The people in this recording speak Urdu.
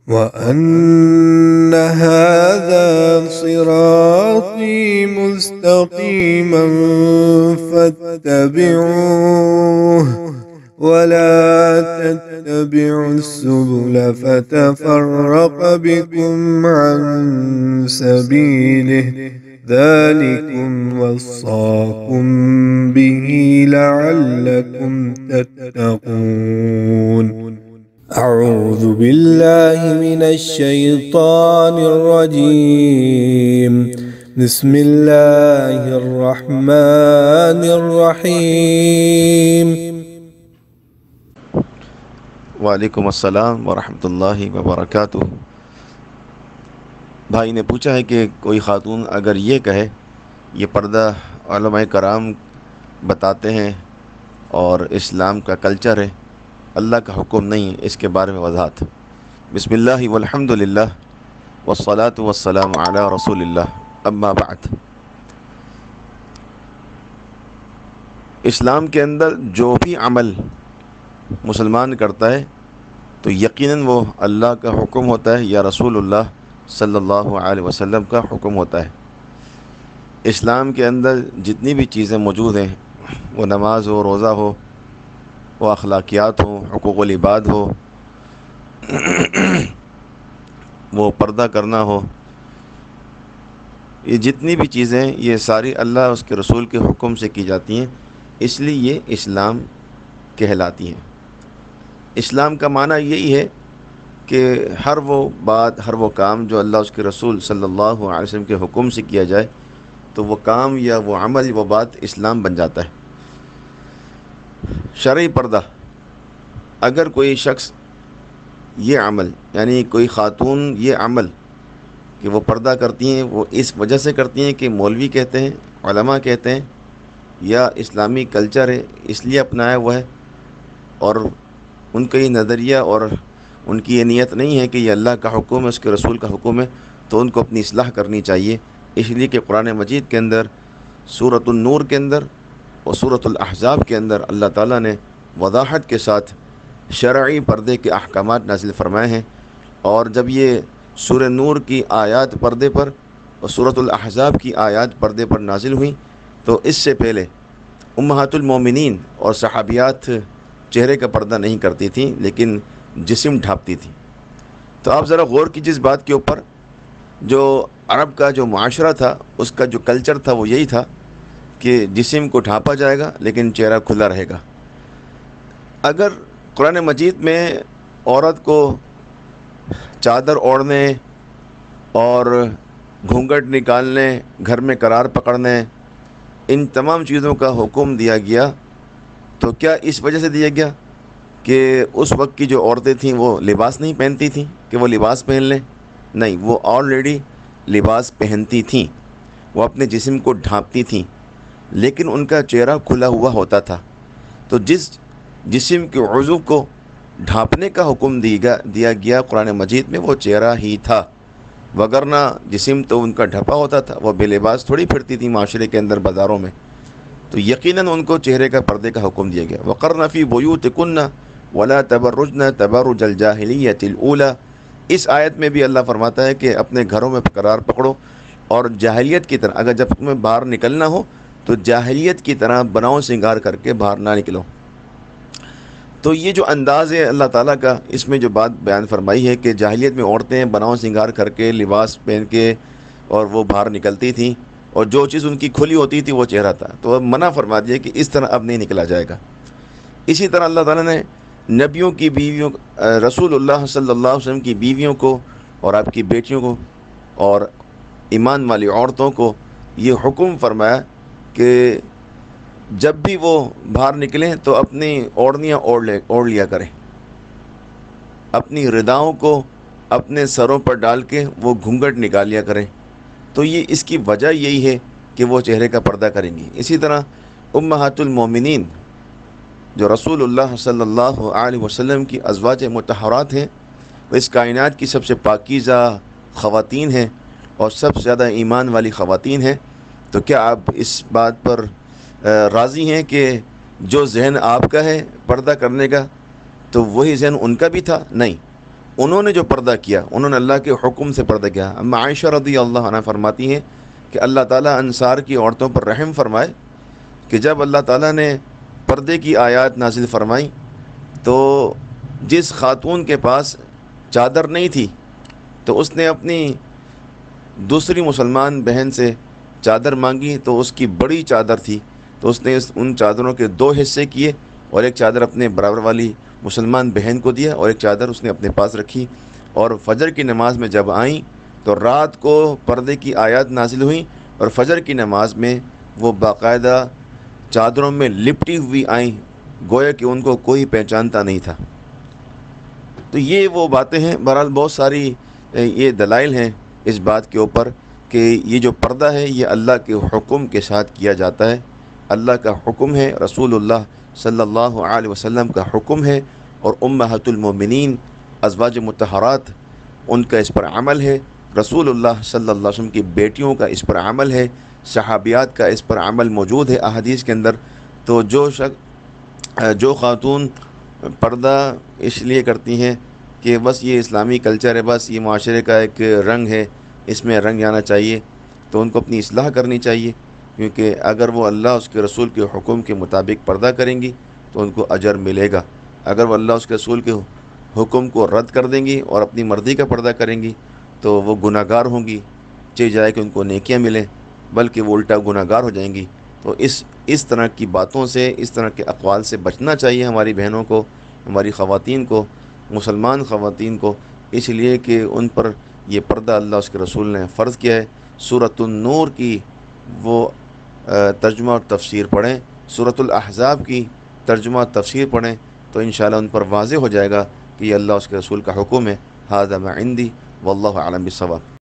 وأن هذا صراطي مستقيما فاتبعوه ولا تتبعوا السبل فتفرق بكم عن سبيله ذلكم وصاكم به لعلكم تتقون. أعوذ بالله من الشيطان الرجيم. بسم الله الرحمن الرحيم. وعلیکم السلام ورحمۃ اللہ وبرکاتہ۔ بھائی نے پوچھا ہے کہ کوئی خاتون اگر یہ کہے، یہ پردہ علماء کرام بتاتے ہیں اور اسلام کا کلچر ہے، اللہ کا حکم نہیں، اس کے بارے میں وضاحت۔ بسم اللہ والحمد للہ والصلاة والسلام علی رسول اللہ، اما بعد۔ اسلام کے اندر جو بھی عمل مسلمان کرتا ہے تو یقیناً وہ اللہ کا حکم ہوتا ہے یا رسول اللہ صلی اللہ علیہ وسلم کا حکم ہوتا ہے۔ اسلام کے اندر جتنی بھی چیزیں موجود ہیں، وہ نماز ہو، روزہ ہو، وہ اخلاقیات ہو، حقوق العباد ہو، وہ پردہ کرنا ہو، یہ جتنی بھی چیزیں ہیں یہ ساری اللہ اس کے رسول کے حکم سے کی جاتی ہیں، اس لیے یہ اسلام کہلاتی ہیں۔ اسلام کا معنی یہی ہے کہ ہر وہ بات، ہر وہ کام جو اللہ اس کے رسول صلی اللہ علیہ وسلم کے حکم سے کیا جائے تو وہ کام یا وہ عمل، وہ بات اسلام بن جاتا ہے۔ شرعی پردہ، اگر کوئی شخص یہ عمل، یعنی کوئی خاتون یہ عمل کہ وہ پردہ کرتی ہیں، وہ اس وجہ سے کرتی ہیں کہ مولوی کہتے ہیں، علماء کہتے ہیں، یا اسلامی کلچر ہے اس لیے اپنایا ہوا ہے، اور ان کا یہ نظریہ اور ان کی یہ نیت نہیں ہے کہ یہ اللہ کا حکم ہے، اس کے رسول کا حکم ہے، تو ان کو اپنی اصلاح کرنی چاہیے۔ اس لیے کہ قرآن مجید کے اندر، سورۃ النور کے اندر اور سورۃ الاحزاب کے اندر اللہ تعالیٰ نے وضاحت کے ساتھ شرعی پردے کے احکامات نازل فرمائے ہیں، اور جب یہ سورہ نور کی آیات پردے پر اور سورۃ الاحزاب کی آیات پردے پر نازل ہوئیں تو اس سے پہلے امہات المومنین اور صحابیات چہرے کا پردہ نہیں کرتی تھیں لیکن جسم ڈھانپتی تھیں۔ تو آپ ذرا غور کیجیے اس بات کے اوپر، جو عرب کا جو معاشرہ تھا، اس کا جو کلچر تھا وہ یہی تھا کہ جسم کو ڈھانپا جائے گا لیکن چہرہ کھلا رہے گا۔ اگر قرآن مجید میں عورت کو چادر اوڑھنے اور گھونگھٹ نکالنے، گھر میں قرار پکڑنے، ان تمام چیزوں کا حکم دیا گیا تو کیا اس وجہ سے دیا گیا کہ اس وقت کی جو عورتیں تھیں وہ لباس نہیں پہنتی تھیں کہ وہ لباس پہن لیں؟ نہیں، وہ آلریڈی لباس پہنتی تھیں، وہ اپنے جسم کو ڈھانپتی تھیں، لیکن ان کا چہرہ کھلا ہوا ہوتا تھا۔ تو جس جسم کے عضو کو ڈھانپنے کا حکم دیا گیا قرآن مجید میں وہ چہرہ ہی تھا، وگرنہ جسم تو ان کا ڈھپا ہوتا تھا، وہ بے لباس تھوڑی پھرتی تھی معاشرے کے اندر، بازاروں میں۔ تو یقیناً ان کو چہرے کا پردے کا حکم دیا گیا۔ وَقَرْنَ فِي بُيُوتِكُنَّ وَلَا تَبَرُّجْنَ تَبَرُّجَ الْجَاهِلِيَّةِ الْأُولَى۔ اس آیت میں بھی اللہ فرماتا ہے کہ اپنے گھروں میں قرار پکڑو اور جاہلیت کی طرح، اگر جب تمہیں باہر نکلنا ہو تو جاہلیت کی طرح بناؤ سنگار کر کے باہر نہ نکلو۔ تو یہ جو انداز ہے اللہ تعالیٰ کا، اس میں جو بات بیان فرمائی ہے کہ جاہلیت میں عورتیں بناؤ سنگار کر کے، لباس پہن کے اور وہ باہر نکلتی تھیں، اور جو چیز ان کی کھلی ہوتی تھی وہ چہرہ تھا، تو اب منع فرما دیا کہ اس طرح اب نہیں نکلا جائے گا۔ اسی طرح اللہ تعالیٰ نے نبیوں کی بیویوں، رسول اللہ صلی اللہ علیہ وسلم کی بیویوں کو اور آپ کی بیٹیوں کو اور ایمان والی عورتوں کو یہ حکم فرمایا کہ جب بھی وہ باہر نکلیں تو اپنی اوڑھنیاں اوڑھ لیا کریں، اپنی رداؤں کو اپنے سروں پر ڈال کے وہ گھونگھٹ نکال لیا کریں۔ تو یہ اس کی وجہ یہی ہے کہ وہ چہرے کا پردہ کریں گی۔ اسی طرح امہات المومنین جو رسول اللہ صلی اللہ علیہ وسلم کی ازواج مطہرات ہیں، وہ اس کائنات کی سب سے پاکیزہ خواتین ہیں اور سب سے زیادہ ایمان والی خواتین ہیں۔ تو کیا آپ اس بات پر راضی ہیں کہ جو ذہن آپ کا ہے پردہ کرنے کا تو وہی ذہن ان کا بھی تھا؟ نہیں، انہوں نے جو پردہ کیا، انہوں نے اللہ کے حکم سے پردہ کیا۔ اما عائشہ رضی اللہ عنہ فرماتی ہیں کہ اللہ تعالیٰ انصار کی عورتوں پر رحم فرمائے کہ جب اللہ تعالیٰ نے پردے کی آیات نازل فرمائیں تو جس خاتون کے پاس چادر نہیں تھی تو اس نے اپنی دوسری مسلمان بہن سے چادر مانگی، تو اس کی بڑی چادر تھی تو اس نے ان چادروں کے 2 حصے کیے، اور ایک چادر اپنے برابر والی مسلمان بہن کو دیا اور ایک چادر اس نے اپنے پاس رکھی۔ اور فجر کی نماز میں جب آئیں تو رات کو پردے کی آیات نازل ہوئیں، اور فجر کی نماز میں وہ باقاعدہ چادروں میں لپٹی ہوئی آئیں، گویا کہ ان کو کوئی پہچانتا نہیں تھا۔ تو یہ وہ باتیں ہیں، بہرحال بہت ساری یہ دلائل ہیں اس بات کے اوپر کہ یہ جو پردہ ہے یہ اللہ کے حکم کے ساتھ کیا جاتا ہے، اللہ کا حکم ہے، رسول اللہ صلی اللہ علیہ وسلم کا حکم ہے، اور امہات المومنین ازواج مطہرات ان کا اس پر عمل ہے، رسول اللہ صلی اللہ علیہ وسلم کی بیٹیوں کا اس پر عمل ہے، صحابیات کا اس پر عمل موجود ہے احادیث کے اندر۔ تو جو خاتون پردہ اس لیے کرتی ہیں کہ بس یہ اسلامی کلچر ہے، بس یہ معاشرے کا ایک رنگ ہے، اس میں رنگ آنا چاہیے، تو ان کو اپنی اصلاح کرنی چاہیے، کیونکہ اگر وہ اللہ اس کے رسول کے حکم کے مطابق پردہ کریں گی تو ان کو اجر ملے گا، اگر وہ اللہ اس کے رسول کے حکم کو رد کر دیں گی اور اپنی مرضی کا پردہ کریں گی تو وہ گناہ گار ہوں گی، چاہے جائے کہ ان کو نیکیاں ملیں بلکہ وہ الٹا گناہ گار ہو جائیں گی۔ تو اس طرح کی باتوں سے، اس طرح کے اقوال سے بچنا چاہیے ہماری بہنوں کو، ہماری خواتین کو، مسلمان خواتین کو، اس لیے کہ ان پر یہ پردہ اللہ اس کے رسول نے فرض کیا ہے۔ سورۃ النور کی وہ ترجمہ اور تفسیر پڑھیں، سورۃ الاحزاب کی ترجمہ اور تفسیر پڑھیں، تو انشاءاللہ ان پر واضح ہو جائے گا کہ یہ اللہ اس کے رسول کا حکم ہے۔ ھذا ما عندی واللہ اعلم بالصواب۔